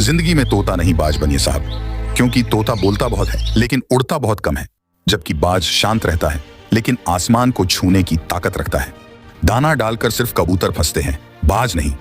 जिंदगी में तोता नहीं बाज बनिए साहब, क्योंकि तोता बोलता बहुत है लेकिन उड़ता बहुत कम है, जबकि बाज शांत रहता है लेकिन आसमान को छूने की ताकत रखता है। दाना डालकर सिर्फ कबूतर फंसते हैं, बाज नहीं।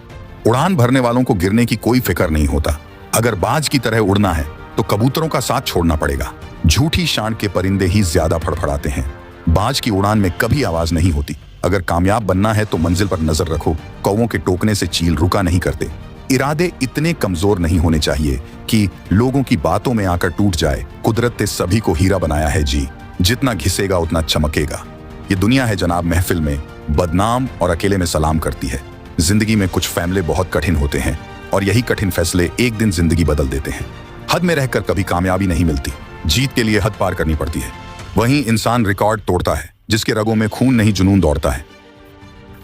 उड़ान भरने वालों को गिरने की कोई फिक्र नहीं होता। अगर बाज की तरह उड़ना है तो कबूतरों का साथ छोड़ना पड़ेगा। झूठी शान के परिंदे ही ज्यादा फड़फड़ाते हैं, बाज की उड़ान में कभी आवाज नहीं होती। अगर कामयाब बनना है तो मंजिल पर नजर रखो, कौवों के टोकने से चील रुका नहीं करते। इरादे इतने कमजोर नहीं होने चाहिए कि लोगों की बातों में आकर टूट जाए। कुदरत ने सभी को हीरा बनाया है जी, जितना घिसेगा उतना चमकेगा। ये दुनिया है जनाब, महफिल में बदनाम और अकेले में सलाम करती है। जिंदगी में कुछ फैसले बहुत कठिन होते हैं और यही कठिन फैसले एक दिन जिंदगी बदल देते हैं। हद में रहकर कभी कामयाबी नहीं मिलती, जीत के लिए हद पार करनी पड़ती है। वहीं इंसान रिकॉर्ड तोड़ता है जिसके रगों में खून नहीं जुनून दौड़ता है।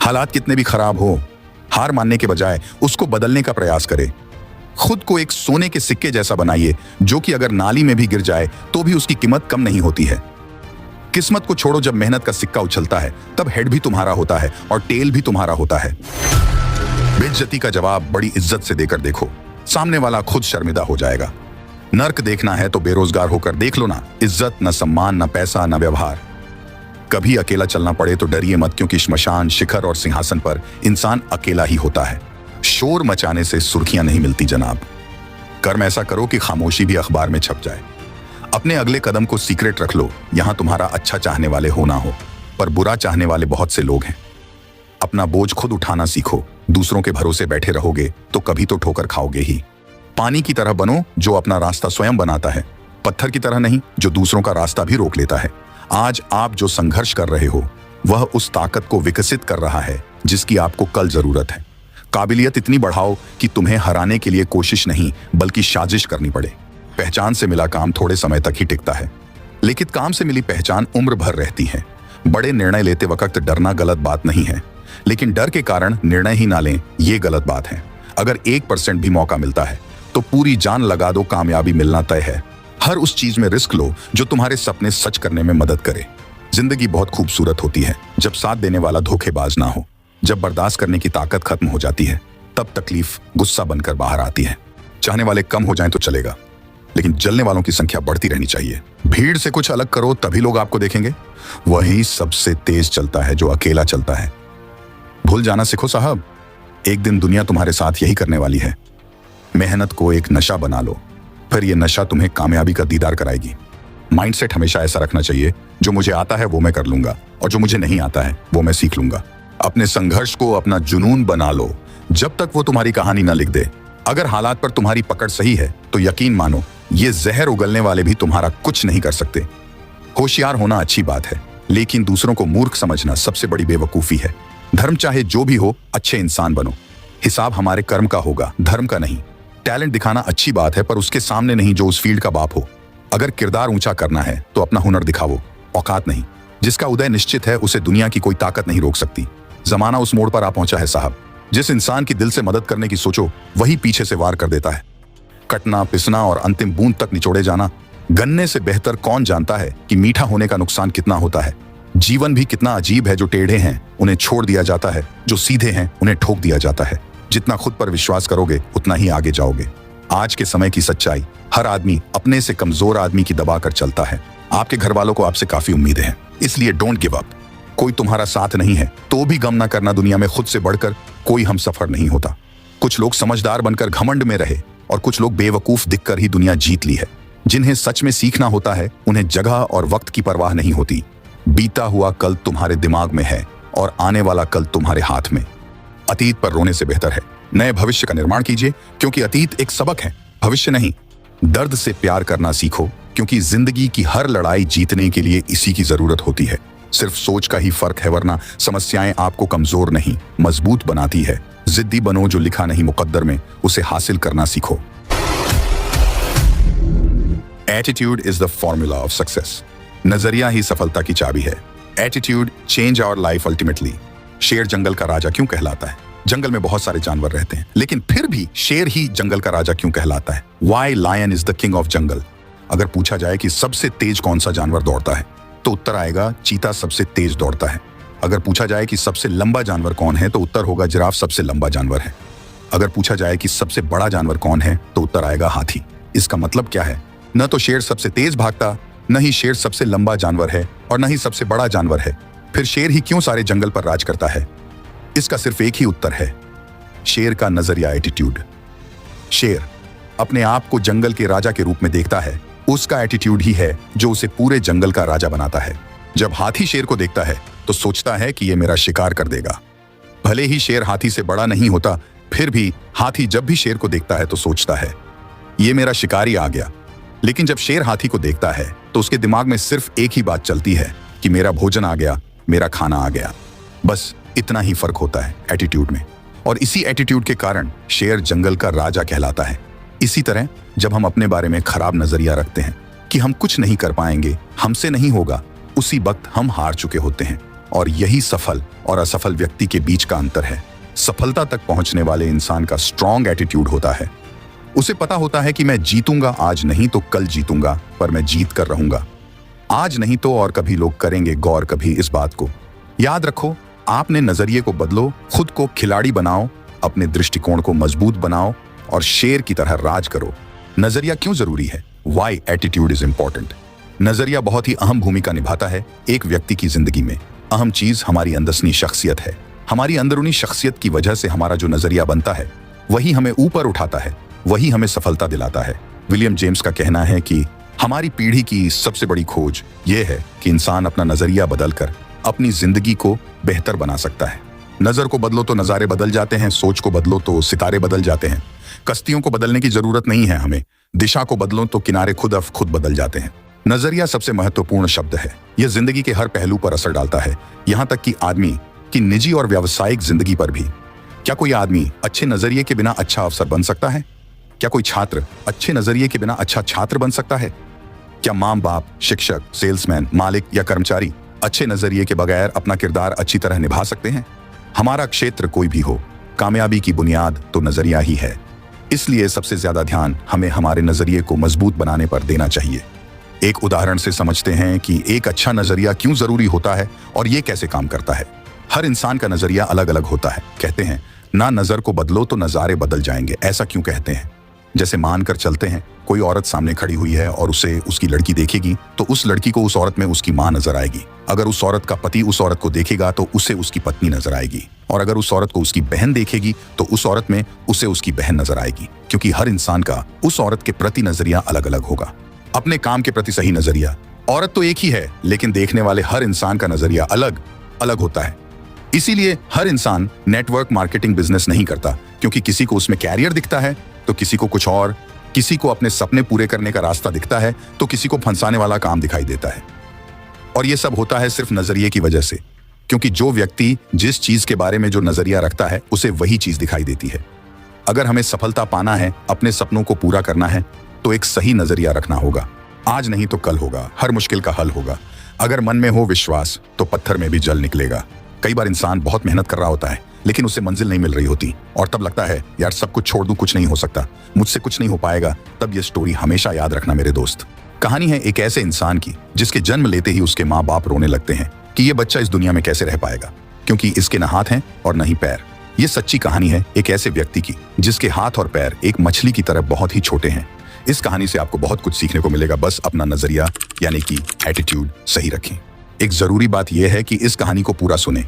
हालात कितने भी खराब हो, हार मानने के बजाय उसको बदलने का प्रयास करे। खुद को एक सोने के सिक्के जैसा बनाइए जो कि अगर नाली में भी गिर जाए तो भी उसकी कीमत कम नहीं होती है। किस्मत को छोड़ो, जब मेहनत का सिक्का उछलता है तब हेड भी तुम्हारा होता है और टेल भी तुम्हारा होता है। बेइज्जती का जवाब बड़ी इज्जत से देकर देखो, सामने वाला खुद शर्मिंदा हो जाएगा। नर्क देखना है तो बेरोजगार होकर देख लो ना। इज्जत न सम्मान, न पैसा, न व्यवहार। कभी अकेला चलना पड़े तो डरिए मत, क्योंकि श्मशान, शिखर और सिंहासन पर इंसान अकेला ही होता है। शोर मचाने से सुर्खियां नहीं मिलती जनाब। कर्म ऐसा करो कि खामोशी भी अखबार में छप जाए। अपने अगले कदम को सीक्रेट रख लो। यहां तुम्हारा अच्छा चाहने वाले हो ना हो, पर बुरा चाहने वाले बहुत से लोग हैं। अपना बोझ खुद उठाना सीखो। दूसरों के भरोसे बैठे रहोगे तो कभी तो ठोकर खाओगे ही। पानी की तरह बनो जो अपना रास्ता स्वयं बनाता है, पत्थर की तरह नहीं जो दूसरों का रास्ता भी रोक लेता है। आज आप जो संघर्ष कर रहे हो वह उस ताकत को विकसित कर रहा है जिसकी आपको कल जरूरत है। काबिलियत इतनी बढ़ाओ कि तुम्हें हराने के लिए कोशिश नहीं बल्कि साजिश करनी पड़े। पहचान से मिला काम थोड़े समय तक ही टिकता है, लेकिन काम से मिली पहचान उम्र भर रहती है। बड़े निर्णय लेते वक्त डरना गलत बात नहीं है, लेकिन डर के कारण निर्णय ही ना लें ये गलत बात है। अगर 1% भी मौका मिलता है तो पूरी जान लगा दो, कामयाबी मिलना तय है। हर उस चीज में रिस्क लो जो तुम्हारे सपने सच करने में मदद करे। जिंदगी बहुत खूबसूरत होती है जब साथ देने वाला धोखेबाज ना हो। जब बर्दाश्त करने की ताकत खत्म हो जाती है तब तकलीफ गुस्सा बनकर बाहर आती है। चाहने वाले कम हो जाएं तो चलेगा, लेकिन जलने वालों की संख्या बढ़ती रहनी चाहिए। भीड़ से कुछ अलग करो तभी लोग आपको देखेंगे। वही सबसे तेज चलता है जो अकेला चलता है। भूल जाना सीखो साहब, एक दिन दुनिया तुम्हारे साथ यही करने वाली है। मेहनत को एक नशा बना लो, फिर यह नशा तुम्हें कामयाबी का दीदार कराएगी। माइंडसेट हमेशा ऐसा रखना चाहिए, जो मुझे आता है वो मैं कर लूंगा और जो मुझे नहीं आता है वो मैं सीख लूंगा। अपने संघर्ष को अपना जुनून बना लो जब तक वो तुम्हारी कहानी ना लिख दे। अगर हालात पर तुम्हारी पकड़ सही है तो यकीन मानो ये जहर उगलने वाले भी तुम्हारा कुछ नहीं कर सकते। होशियार होना अच्छी बात है, लेकिन दूसरों को मूर्ख समझना सबसे बड़ी बेवकूफी है। धर्म चाहे जो भी हो, अच्छे इंसान बनो। हिसाब हमारे कर्म का होगा, धर्म का नहीं। टैलेंट दिखाना अच्छी बात है, पर उसके सामने नहीं जो उस फील्ड का बाप हो। अगर किरदार ऊंचा करना है तो अपना हुनर दिखाओ, औकात नहीं। जिसका उदय निश्चित है उसे दुनिया की कोई ताकत नहीं रोक सकती। जमाना उस मोड़ पर आ पहुंचा है साहब, जिस इंसान की दिल से मदद करने की सोचो वही पीछे से वार कर देता है। कटना, पिसना और अंतिम बूंद तक निचोड़े जाना। गन्ने से बेहतर कौन जानता है कि मीठा होने का नुकसान कितना होता है। जीवन भी कितना अजीब है। जो टेढ़े हैं उन्हें छोड़ दिया जाता है, जो सीधे हैं उन्हें ठोक दिया जाता है। जितना खुद पर विश्वास करोगे उतना ही आगे जाओगे। आज के समय की सच्चाई, हर आदमी अपने से कमजोर आदमी की दबा कर चलता है। आपके घर वालों को आपसे काफी उम्मीदें हैं, इसलिए डोंट गिव अप। कोई तुम्हारा साथ नहीं है तो भी गम ना करना। दुनिया में खुद से बढ़कर कोई हम सफर नहीं होता। कुछ लोग समझदार बनकर घमंड में रहे और कुछ लोग बेवकूफ दिखकर ही दुनिया जीत ली है। जिन्हें सच में सीखना होता है उन्हें जगह और वक्त की परवाह नहीं होती। बीता हुआ कल तुम्हारे दिमाग में है और आने वाला कल तुम्हारे हाथ में। अतीत पर रोने से बेहतर है नए भविष्य का निर्माण कीजिए, क्योंकि अतीत एक सबक है, भविष्य नहीं। दर्द से प्यार करना सीखो, क्योंकि जिंदगी की हर लड़ाई जीतने के लिए इसी की जरूरत होती है। सिर्फ सोच का ही फर्क है, वरना समस्याएं आपको कमजोर नहीं मजबूत बनाती है। जिद्दी बनो, जो लिखा नहीं मुकद्दर में उसे हासिल करना सीखो। Attitude is the formula of success. नजरिया ही सफलता की चाबी है। Attitude change our life ultimately. शेर जंगल का राजा क्यों कहलाता है? जंगल में बहुत सारे जानवर रहते हैं, लेकिन फिर भी शेर ही जंगल का राजा क्यों कहलाता है? Why lion is the king of jungle? अगर पूछा जाए कि सबसे तेज कौन सा जानवर दौड़ता है तो उत्तर आएगा चीता सबसे तेज दौड़ता है। अगर पूछा जाए कि सबसे लंबा जानवर कौन है तो उत्तर होगा जिराफ सबसे लंबा जानवर है। अगर पूछा जाए कि सबसे बड़ा जानवर कौन है तो उत्तर आएगा हाथी। इसका मतलब क्या है? न तो शेर सबसे तेज भागता, न ही शेर सबसे लंबा जानवर है और न ही सबसे बड़ा जानवर है। फिर शेर ही क्यों सारे जंगल पर राज करता है? इसका सिर्फ एक ही उत्तर है, शेर का नजरिया, एटीट्यूड। शेर अपने आप को जंगल के राजा के रूप में देखता है। उसका एटीट्यूड ही है जो उसे पूरे जंगल का राजा बनाता है। जब हाथी शेर को देखता है तो सोचता है कि ये मेरा शिकार कर देगा। भले ही शेर हाथी से बड़ा नहीं होता, फिर भी हाथी जब भी शेर को देखता है तो सोचता है ये मेरा शिकारी आ गया। लेकिन जब शेर हाथी को देखता है तो उसके दिमाग में सिर्फ एक ही बात चलती है कि मेरा भोजन आ गया, मेरा खाना आ गया। बस इतना ही फर्क होता है एटीट्यूड में। और इसी एटीट्यूड के कारण शेर जंगल का राजा कहलाता है। इसी तरह जब हम अपने बारे में खराब नजरिया रखते हैं कि हम कुछ नहीं कर पाएंगे, हमसे नहीं होगा, उसी वक्त हम हार चुके होते हैं। और यही सफल और असफल व्यक्ति के बीच का अंतर है। सफलता तक पहुंचने वाले इंसान का स्ट्रॉन्ग एटीट्यूड होता है। उसे पता होता है कि मैं जीतूंगा, आज नहीं तो कल जीतूंगा, पर मैं जीत कर रहूंगा। आज नहीं तो और कभी लोग करेंगे गौर कभी इस बात को। याद रखो, आपने नजरिए को बदलो, खुद को खिलाड़ी बनाओ, अपने दृष्टिकोण को मजबूत बनाओ और शेर की तरह राज करो। नजरिया क्यों जरूरी है? Why attitude is important. नजरिया बहुत ही अहम भूमिका निभाता है एक व्यक्ति की जिंदगी में। अहम चीज हमारी अंदरूनी शख्सियत है। हमारी अंदरूनी शख्सियत की वजह से हमारा जो नजरिया बनता है वही हमें ऊपर उठाता है, वही हमें सफलता दिलाता है। विलियम जेम्स का कहना है कि हमारी पीढ़ी की सबसे बड़ी खोज यह है कि इंसान अपना नजरिया बदलकर अपनी जिंदगी को बेहतर बना सकता है। नजर को बदलो तो नजारे बदल जाते हैं, सोच को बदलो तो सितारे बदल जाते हैं। कश्तियों को बदलने की जरूरत नहीं है हमें, दिशा को बदलो तो किनारे खुद बदल जाते हैं। नजरिया सबसे महत्वपूर्ण शब्द है। यह जिंदगी के हर पहलू पर असर डालता है, यहाँ तक कि आदमी की निजी और व्यावसायिक जिंदगी पर भी। क्या कोई आदमी अच्छे नजरिए के बिना अच्छा अफसर बन सकता है? क्या कोई छात्र अच्छे नजरिए के बिना अच्छा छात्र बन सकता है? क्या माँ बाप, शिक्षक, सेल्समैन, मालिक या कर्मचारी अच्छे नजरिए के बगैर अपना किरदार अच्छी तरह निभा सकते हैं? हमारा क्षेत्र कोई भी हो, कामयाबी की बुनियाद तो नजरिया ही है। इसलिए सबसे ज्यादा ध्यान हमें हमारे नजरिए को मजबूत बनाने पर देना चाहिए। एक उदाहरण से समझते हैं कि एक अच्छा नजरिया क्यों जरूरी होता है और ये कैसे काम करता है। हर इंसान का नजरिया अलग अलग होता है। कहते हैं ना नजर को बदलो तो नजारे बदल जाएंगे। ऐसा क्यों कहते हैं? जैसे मानकर चलते हैं कोई औरत सामने खड़ी हुई है और उसे उसकी लड़की देखेगी तो उस लड़की को उस औरत में उसकी माँ नजर आएगी। अगर उस औरत का पति उस औरत को देखेगा तो उसे उसकी पत्नी नजर आएगी। और अगर उस औरत को उसकी बहन देखेगी तो उस औरत में उसे उसकी बहन नजर आएगी। क्योंकि हर इंसान का उस औरत के प्रति नजरिया अलग अलग होगा। अपने काम के प्रति सही नजरिया। औरत तो एक ही है, लेकिन देखने वाले हर इंसान का नजरिया अलग अलग होता है। इसीलिए हर इंसान नेटवर्क मार्केटिंग बिजनेस नहीं करता, क्योंकि किसी को उसमें कैरियर दिखता है तो किसी को कुछ और, किसी को अपने सपने पूरे करने का रास्ता दिखता है तो किसी को फंसाने वाला काम दिखाई देता है। और ये सब होता है सिर्फ नजरिए की वजह से, क्योंकि जो व्यक्ति जिस चीज के बारे में जो नजरिया रखता है उसे वही चीज दिखाई देती है। अगर हमें सफलता पाना है, अपने सपनों को पूरा करना है, तो एक सही नजरिया रखना होगा। आज नहीं तो कल होगा, हर मुश्किल का हल होगा। अगर मन में हो विश्वास तो पत्थर में भी जल निकलेगा। कई बार इंसान बहुत मेहनत कर रहा होता है लेकिन उसे मंजिल नहीं मिल रही होती और तब लगता है यार सब कुछ छोड़ दूं, कुछ नहीं हो सकता, मुझसे कुछ नहीं हो पाएगा। तब ये स्टोरी हमेशा याद रखना मेरे दोस्त। कहानी है एक ऐसे इंसान की जिसके जन्म लेते ही उसके माँ बाप रोने लगते हैं कि ये बच्चा इस दुनिया में कैसे रह पाएगा, क्योंकि इसके न हाथ हैं और न ही पैर। ये सच्ची कहानी है एक ऐसे व्यक्ति की जिसके हाथ और पैर एक मछली की तरह बहुत ही छोटे हैं। इस कहानी से आपको बहुत कुछ सीखने को मिलेगा। बस अपना नजरिया यानी कि एटीट्यूड सही रखें। एक जरूरी बात यह है कि इस कहानी को पूरा सुने,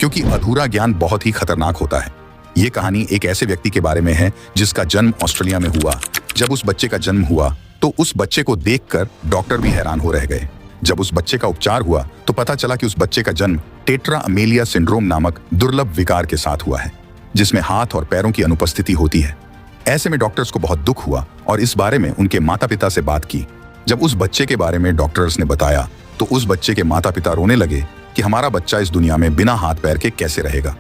क्योंकि अधूरा ज्ञान बहुत ही खतरनाक होता है। ये कहानी एक ऐसे व्यक्ति के बारे में है जिसका जन्म ऑस्ट्रेलिया में हुआ। जब उस बच्चे का जन्म हुआ तो उस बच्चे को देखकर डॉक्टर भी हैरान हो रह गए। जब उस बच्चे का उपचार हुआ तो पता चला कि उस बच्चे का जन्म टेट्रा अमेलिया सिंड्रोम नामक दुर्लभ विकार के साथ हुआ है, जिसमें हाथ और पैरों की अनुपस्थिति होती है। ऐसे में डॉक्टर्स को बहुत दुख हुआ और इस बारे में उनके माता पिता से बात की। जब उस बच्चे के बारे में डॉक्टर्स ने बताया तो उस बच्चे के माता पिता रोने लगे कि हमारा बच्चा इस दुनिया में बिना हाथ पैर के कैसे रहेगा।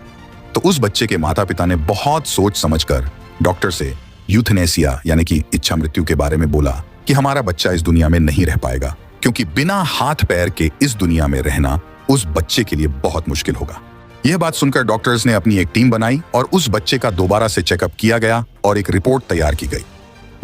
तो उस बच्चे के माता पिता ने बहुत सोच समझकर डॉक्टर से यूथनेसिया यानी कि इच्छा मृत्यु के बारे में बोला कि हमारा बच्चा इस दुनिया में नहीं रह पाएगा, क्योंकि बिना हाथ पैर के इस दुनिया में रहना उस बच्चे के लिए बहुत मुश्किल होगा। यह बात सुनकर डॉक्टर्स ने अपनी एक टीम बनाई और उस बच्चे का दोबारा से चेकअप किया गया और एक रिपोर्ट तैयार की गई।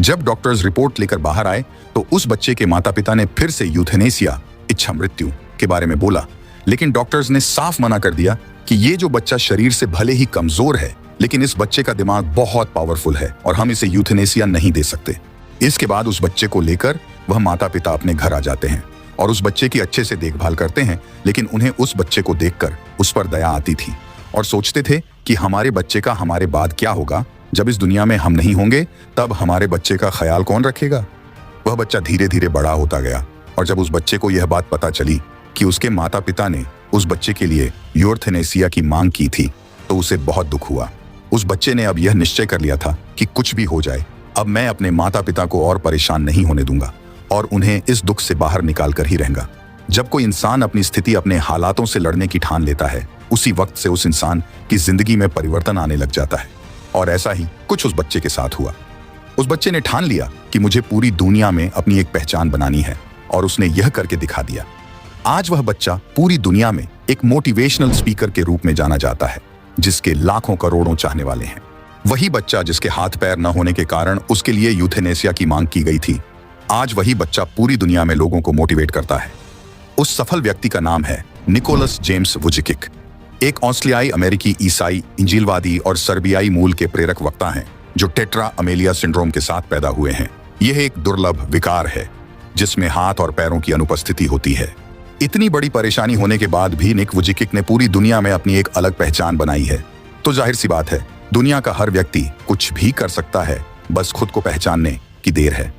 जब डॉक्टर्स रिपोर्ट लेकर बाहर आए तो उस बच्चे के माता पिता ने फिर से यूथनेसिया इच्छा मृत्यु के बारे में बोला, लेकिन डॉक्टर्स ने साफ मना कर दिया कि ये जो बच्चा शरीर से भले ही कमजोर है लेकिन इस बच्चे का दिमाग बहुत पावरफुल है और हम इसे यूथेनेसिया नहीं दे सकते। इसके बाद उस बच्चे को लेकर वह माता पिता अपने घर आ जाते हैं और उस बच्चे की अच्छे से देखभाल करते हैं, लेकिन उन्हें उस बच्चे को देखकर उस पर दया आती थी और सोचते थे कि हमारे बच्चे का हमारे बाद क्या होगा, जब इस दुनिया में हम नहीं होंगे तब हमारे बच्चे का ख्याल कौन रखेगा। वह बच्चा धीरे धीरे बड़ा होता गया और जब उस बच्चे को यह बात पता चली कि उसके माता पिता ने उस बच्चे के लिए यूथेनेसिया की मांग की थी तो उसे बहुत दुख हुआ। उस बच्चे ने अब यह निश्चय कर लिया था कि कुछ भी हो जाए, अब मैं अपने माता पिता को और परेशान नहीं होने दूंगा और उन्हें इस दुख से बाहर निकाल कर ही रहूंगा। जब कोई इंसान अपनी स्थिति अपने हालातों से लड़ने की ठान लेता है, उसी वक्त से उस इंसान की जिंदगी में परिवर्तन आने लग जाता है और ऐसा ही कुछ उस बच्चे के साथ हुआ। उस बच्चे ने ठान लिया कि मुझे पूरी दुनिया में अपनी एक पहचान बनानी है और उसने यह करके दिखा दिया। आज वह बच्चा पूरी दुनिया में एक मोटिवेशनल स्पीकर के रूप में जाना जाता है, जिसके लाखों करोड़ों चाहने वाले हैं। वही बच्चा जिसके हाथ पैर न होने के कारण उसके लिए यूथेनेसिया की मांग की गई थी, आज वही बच्चा पूरी दुनिया में लोगों को मोटिवेट करता है। उस सफल व्यक्ति का नाम है निकोलस जेम्स वुजिकिक। एक ऑस्ट्रेलियाई अमेरिकी ईसाई इंजीलवादी और सर्बियाई मूल के प्रेरक वक्ता हैं जो टेट्रा अमेलिया सिंड्रोम के साथ पैदा हुए हैं। यह एक दुर्लभ विकार है जिसमें हाथ और पैरों की अनुपस्थिति होती है। इतनी बड़ी परेशानी होने के बाद भी निक वुजिकिक ने पूरी दुनिया में अपनी एक अलग पहचान बनाई है। तो जाहिर सी बात है, दुनिया का हर व्यक्ति कुछ भी कर सकता है, बस खुद को पहचानने की देर है।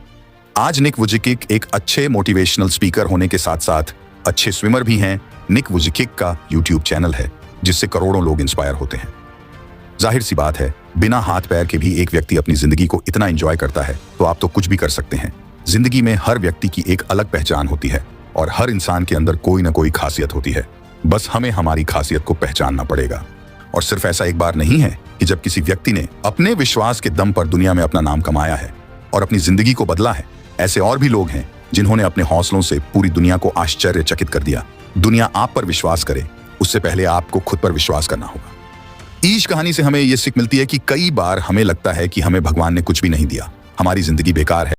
आज निक वुजिकिक एक अच्छे मोटिवेशनल स्पीकर होने के साथ साथ अच्छे स्विमर भी हैं। निक वुजिकिक का यूट्यूब चैनल है जिससे करोड़ों लोग इंस्पायर होते हैं। जाहिर सी बात है, बिना हाथ पैर के भी एक व्यक्ति अपनी जिंदगी को इतना एंजॉय करता है तो आप तो कुछ भी कर सकते हैं। जिंदगी में हर व्यक्ति की एक अलग पहचान होती है और हर इंसान के अंदर कोई ना कोई खासियत होती है, बस हमें हमारी खासियत को पहचानना पड़ेगा। और सिर्फ ऐसा एक बार नहीं है कि जब किसी व्यक्ति ने अपने विश्वास के दम पर दुनिया में अपना नाम कमाया है और अपनी जिंदगी को बदला है, ऐसे और भी लोग हैं जिन्होंने अपने हौसलों से पूरी दुनिया को आश्चर्यचकित कर दिया। दुनिया आप पर विश्वास करे उससे पहले आपको खुद पर विश्वास करना होगा। ईश कहानी से हमें यह सीख मिलती है कि कई बार हमें लगता है कि हमें भगवान ने कुछ भी नहीं दिया, हमारी जिंदगी बेकार है।